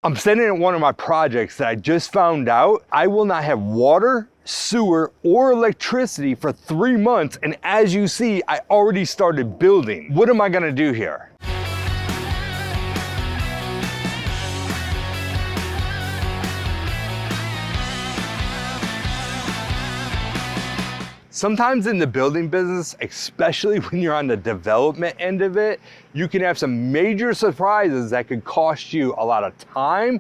I'm standing at one of my projects that I just found out I will not have water, sewer, or electricity for 3 months. And as you see, I already started building. What am I gonna do here? Sometimes in the building business, especially when you're on the development end of it, you can have some major surprises that could cost you a lot of time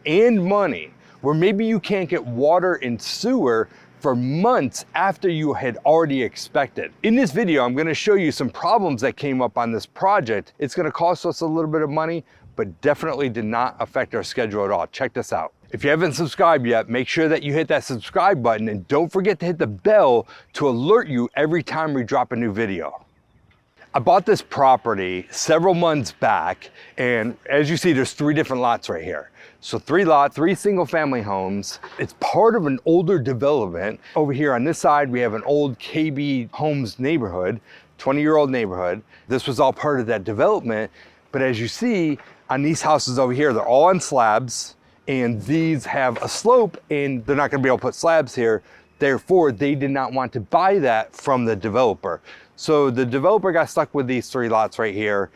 and money, where maybe you can't get water and sewer for months after you had already expected. In this video, I'm gonna show you some problems that came up on this project. It's gonna cost us a little bit of money, but definitely did not affect our schedule at all. Check this out. If you haven't subscribed yet, make sure that you hit that subscribe button and don't forget to hit the bell to alert you every time we drop a new video. I bought this property several months back, and as you see, there's 3 different lots right here. So 3 lots, 3 single family homes. It's part of an older development. Over here on this side, we have an old KB Homes neighborhood, 20-year-old neighborhood. This was all part of that development. But as you see, on these houses over here, they're all on slabs, and these have a slope, and they're not gonna be able to put slabs here. Therefore, they did not want to buy that from the developer. So the developer got stuck with these 3 lots right here.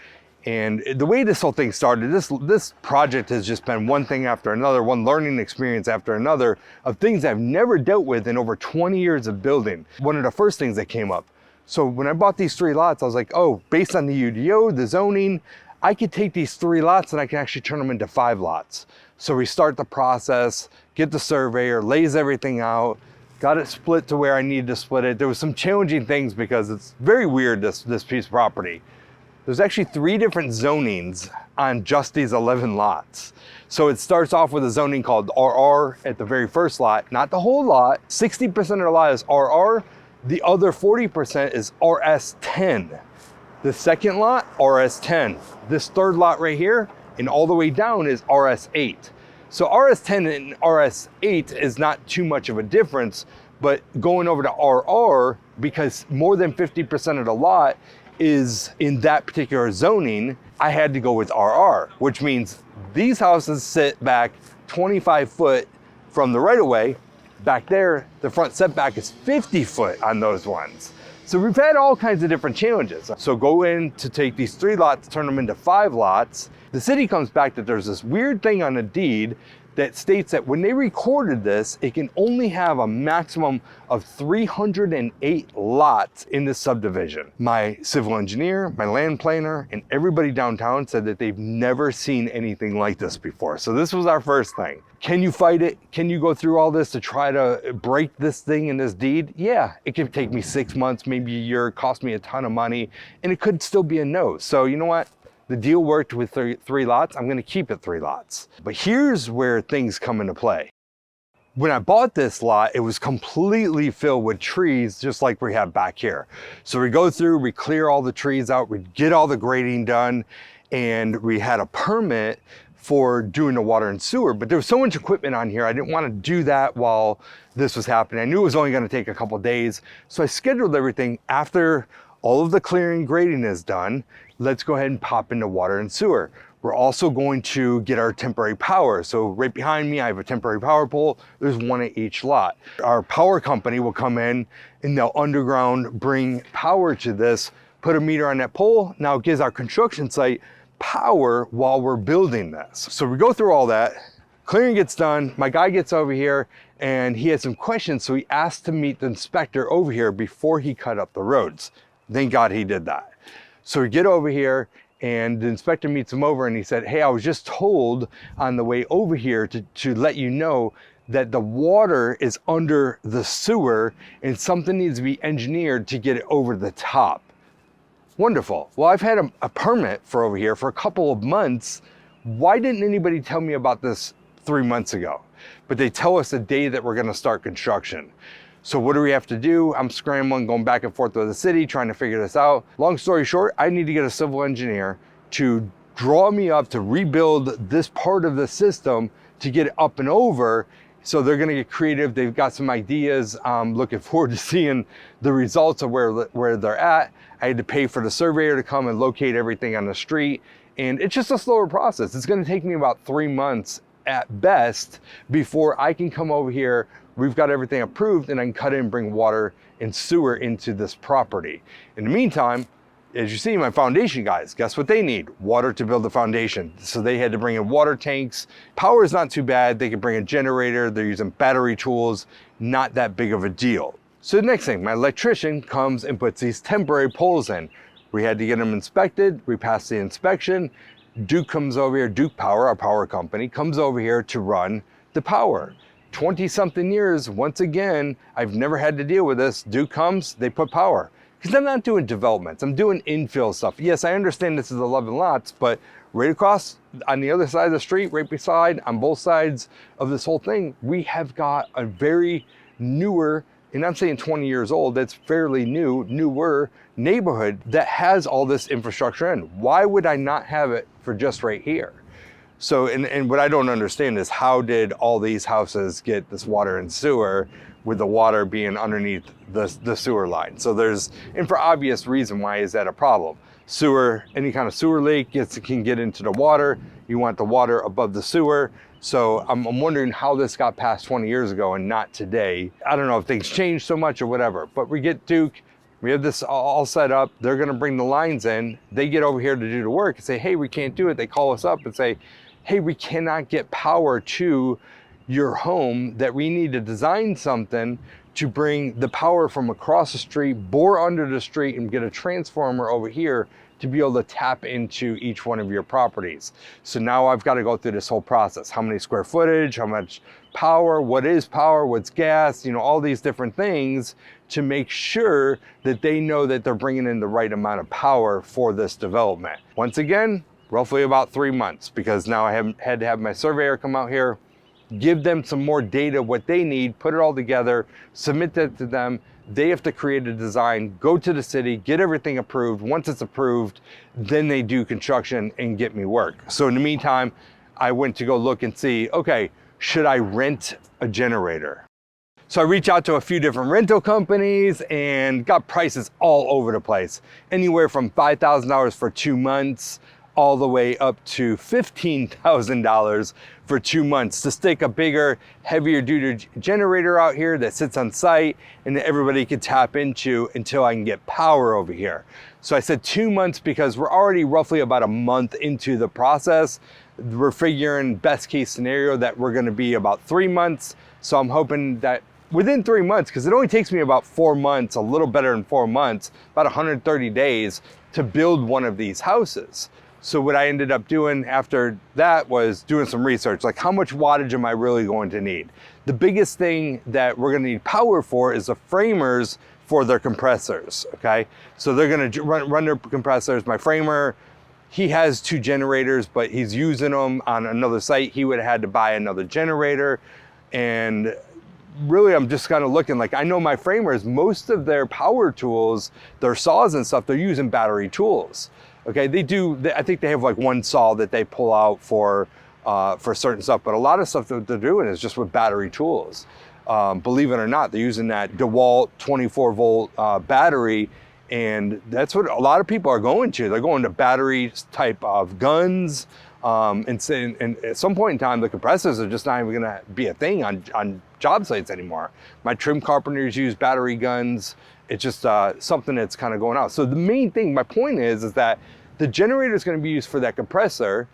And the way this whole thing started, this project has just been one thing after another, one learning experience after another of things I've never dealt with in over 20 years of building. One of the first things that came up. So when I bought these 3 lots, I was like, oh, based on the UDO, the zoning, I could take these 3 lots and I can actually turn them into 5 lots. So we start the process, get the surveyor, lays everything out, got it split to where I needed to split it. There was some challenging things because it's very weird, this piece of property. There's actually 3 different zonings on just these 11 lots. So it starts off with a zoning called RR at the very first lot, not the whole lot. 60% of the lot is RR, the other 40% is RS10. The second lot, RS10. This third lot right here, and all the way down is RS8. So RS10 and RS8 is not too much of a difference, but going over to RR, because more than 50% of the lot is in that particular zoning, I had to go with RR, which means these houses sit back 25 foot from the right of way. Back there, the front setback is 50 foot on those ones. So we've had all kinds of different challenges. So go in to take these 3 lots, turn them into 5 lots. The city comes back that there's this weird thing on the deed that states that when they recorded this, it can only have a maximum of 308 lots in this subdivision. My civil engineer, my land planner, and everybody downtown said that they've never seen anything like this before. So this was our first thing. Can you fight it? Can you go through all this to try to break this thing in this deed? Yeah, it could take me 6 months, maybe a year, cost me a ton of money, and it could still be a no. So you know what? The deal worked with 3 lots. I'm gonna keep it 3 lots. But here's where things come into play. When I bought this lot, it was completely filled with trees, just like we have back here. So we go through, we clear all the trees out, we get all the grading done, and we had a permit for doing the water and sewer, but there was so much equipment on here, I didn't want to do that while this was happening. I knew it was only gonna take a couple days, so I scheduled everything after all of the clearing grading is done. Let's go ahead and pop into water and sewer. We're also going to get our temporary power. So right behind me, I have a temporary power pole. There's 1 at each lot. Our power company will come in and they'll underground bring power to this, put a meter on that pole. Now it gives our construction site power while we're building this. So we go through all that, clearing gets done. My guy gets over here and he had some questions. So he asked to meet the inspector over here before he cut up the roads. Thank God he did that. So we get over here and the inspector meets him over and he said, hey, I was just told on the way over here to let you know that the water is under the sewer and something needs to be engineered to get it over the top. Wonderful. Well, I've had a permit for over here for a couple of months. Why didn't anybody tell me about this 3 months ago? But they tell us the day that we're gonna start construction. So what do we have to do? I'm scrambling, going back and forth with the city, trying to figure this out. Long story short, I need to get a civil engineer to draw me up to rebuild this part of the system to get it up and over. So they're gonna get creative. They've got some ideas. I'm looking forward to seeing the results of where they're at. I had to pay for the surveyor to come and locate everything on the street. And it's just a slower process. It's gonna take me about 3 months at best before I can come over here. We've got everything approved and I can cut in and bring water and sewer into this property. In the meantime, as you see, my foundation guys, guess what they need? Water to build the foundation. So they had to bring in water tanks. Power is not too bad. They could bring a generator. They're using battery tools. Not that big of a deal. So the next thing, my electrician comes and puts these temporary poles in. We had to get them inspected. We passed the inspection. Duke comes over here, Duke Power, our power company, comes over here to run the power. 20-something years, once again, I've never had to deal with this. Duke comes, they put power. Because I'm not doing developments, I'm doing infill stuff. Yes, I understand this is 11 lots, but right across on the other side of the street, right beside, on both sides of this whole thing, we have got a very newer, and I'm saying 20 years old, that's fairly newer neighborhood that has all this infrastructure in. Why would I not have it for just right here? So, and what I don't understand is how did all these houses get this water and sewer with the water being underneath the sewer line? So there's, and for obvious reason, why is that a problem? Sewer, any kind of sewer leak can get into the water. You want the water above the sewer. So I'm wondering how this got past 20 years ago and not today. I don't know if things changed so much or whatever, but we get Duke, we have this all set up. They're gonna bring the lines in. They get over here to do the work and say, hey, we can't do it. They call us up and say, hey, we cannot get power to your home, that we need to design something to bring the power from across the street, bore under the street, and get a transformer over here to be able to tap into each one of your properties. So now I've got to go through this whole process. How many square footage, how much power, what is power, what's gas, you know, all these different things to make sure that they know that they're bringing in the right amount of power for this development. Once again, roughly about 3 months, because now I had to have my surveyor come out here, give them some more data, what they need, put it all together, submit that to them. They have to create a design, go to the city, get everything approved. Once it's approved, then they do construction and get me work. So in the meantime, I went to go look and see, okay, should I rent a generator? So I reached out to a few different rental companies and got prices all over the place. Anywhere from $5,000 for 2 months, all the way up to $15,000 for 2 months to stick a bigger, heavier duty generator out here that sits on site and that everybody can tap into until I can get power over here. So I said 2 months because we're already roughly about a month into the process. We're figuring best case scenario that we're gonna be about 3 months. So I'm hoping that within 3 months, because it only takes me about 4 months, a little better than 4 months, about 130 days to build one of these houses. So what I ended up doing after that was doing some research, like how much wattage am I really going to need? The biggest thing that we're gonna need power for is the framers for their compressors, okay? So they're gonna run their compressors. My framer, he has 2 generators, but he's using them on another site. He would have had to buy another generator. And really, I'm just kind of looking, like, I know my framers, most of their power tools, their saws and stuff, they're using battery tools. Okay, I think they have like one saw that they pull out for certain stuff, but a lot of stuff that they're doing is just with battery tools. Believe it or not, they're using that DeWalt 24-volt battery, and that's what a lot of people are going to. They're going to battery type of guns, and at some point in time, the compressors are just not even gonna be a thing on job sites anymore. My trim carpenters use battery guns. It's just something that's kind of going out. So the main thing, my point is that the generator is going to be used for that compressor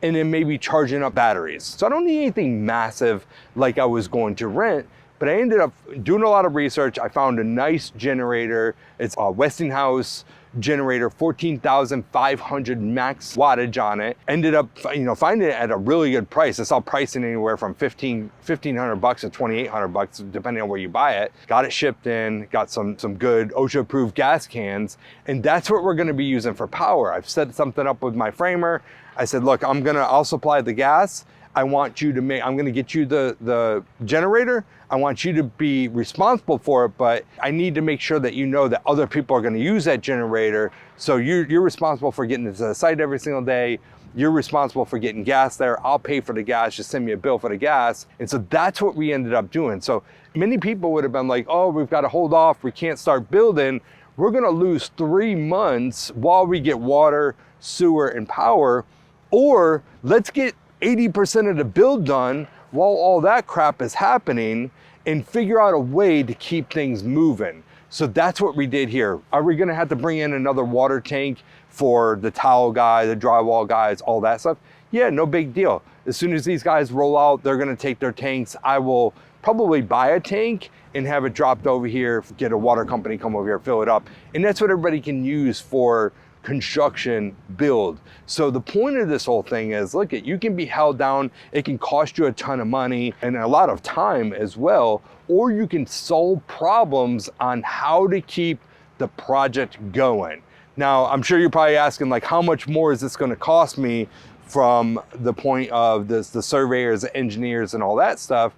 and then maybe charging up batteries. So I don't need anything massive like I was going to rent, but I ended up doing a lot of research. I found a nice generator. It's a Westinghouse generator, 14,500 max wattage on it. Ended up, finding it at a really good price. I saw pricing anywhere from $1,500 to $2,800, depending on where you buy it. Got it shipped in, got some good OSHA-approved gas cans, and that's what we're gonna be using for power. I've set something up with my framer. I said, look, I'll supply the gas. I'm gonna get you the generator. I want you to be responsible for it, but I need to make sure that you know that other people are gonna use that generator. So you're responsible for getting to the site every single day. You're responsible for getting gas there. I'll pay for the gas, just send me a bill for the gas. And so that's what we ended up doing. So many people would have been like, oh, we've got to hold off. We can't start building. We're gonna lose 3 months while we get water, sewer, and power. Or let's get 80% of the build done while all that crap is happening and figure out a way to keep things moving. So that's what we did here. Are we gonna have to bring in another water tank for the tile guy, the drywall guys, all that stuff? Yeah, no big deal. As soon as these guys roll out, they're gonna take their tanks. I will probably buy a tank and have it dropped over here, get a water company come over here, fill it up. And that's what everybody can use for construction build. So the point of this whole thing is, look, you can be held down, it can cost you a ton of money and a lot of time as well, or you can solve problems on how to keep the project going. Now, I'm sure you're probably asking, like, how much more is this gonna cost me from the point of the surveyors, the engineers and all that stuff?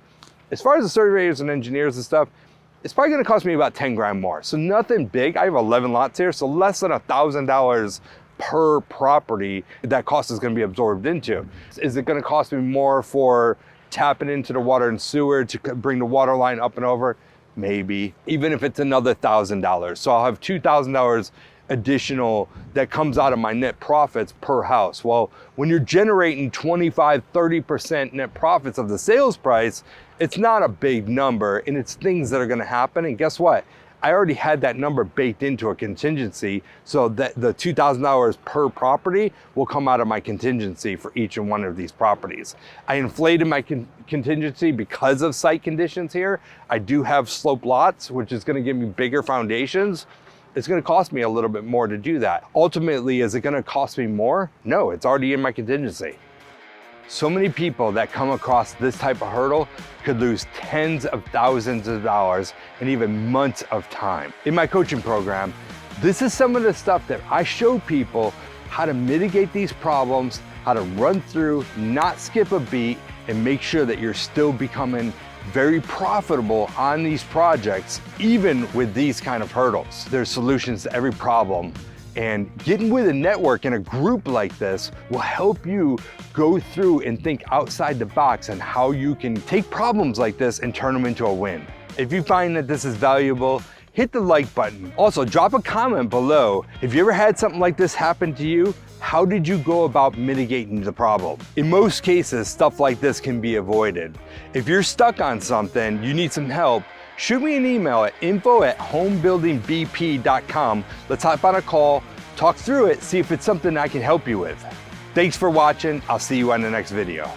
As far as the surveyors and engineers and stuff, it's probably gonna cost me about 10 grand more. So nothing big. I have 11 lots here, so less than $1,000 per property that cost is gonna be absorbed into. Is it gonna cost me more for tapping into the water and sewer to bring the water line up and over? Maybe, even if it's another $1,000. So I'll have $2,000 additional that comes out of my net profits per house. Well, when you're generating 25, 30% net profits of the sales price, it's not a big number and it's things that are gonna happen. And guess what? I already had that number baked into a contingency so that the $2,000 per property will come out of my contingency for each and one of these properties. I inflated my contingency because of site conditions here. I do have slope lots, which is gonna give me bigger foundations. It's gonna cost me a little bit more to do that. Ultimately, is it gonna cost me more? No, it's already in my contingency. So many people that come across this type of hurdle could lose tens of thousands of dollars and even months of time. In my coaching program, this is some of the stuff that I show people how to mitigate these problems, how to run through, not skip a beat, and make sure that you're still becoming very profitable on these projects, even with these kind of hurdles. There's solutions to every problem. And getting with a network and a group like this will help you go through and think outside the box on how you can take problems like this and turn them into a win. If you find that this is valuable, hit the like button. Also, drop a comment below. If you ever had something like this happen to you, how did you go about mitigating the problem? In most cases, stuff like this can be avoided. If you're stuck on something, you need some help, shoot me an email at info@homebuildingbp.com. Let's hop on a call, talk through it, see if it's something I can help you with. Thanks for watching. I'll see you on the next video.